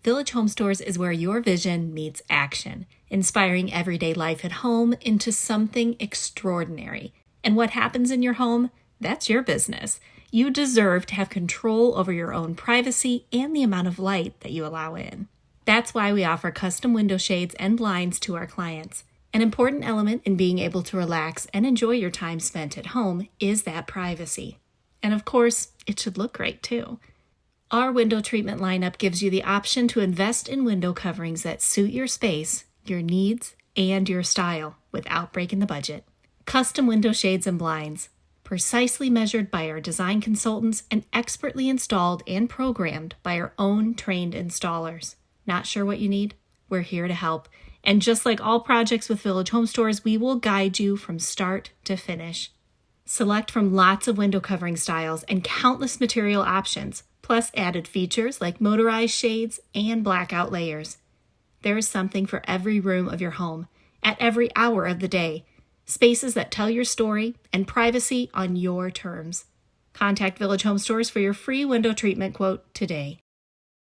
Village Home Stores is where your vision meets action, inspiring everyday life at home into something extraordinary. And what happens in your home, that's your business. You deserve to have control over your own privacy and the amount of light that you allow in. That's why we offer custom window shades and blinds to our clients. An important element in being able to relax and enjoy your time spent at home is that privacy. And of course, it should look great too. Our window treatment lineup gives you the option to invest in window coverings that suit your space, your needs, and your style without breaking the budget. Custom window shades and blinds, precisely measured by our design consultants and expertly installed and programmed by our own trained installers. Not sure what you need? We're here to help. And just like all projects with Village Home Stores, we will guide you from start to finish. Select from lots of window covering styles and countless material options, plus added features like motorized shades and blackout layers. There is something for every room of your home, at every hour of the day. Spaces that tell your story and privacy on your terms. Contact Village Home Stores for your free window treatment quote today.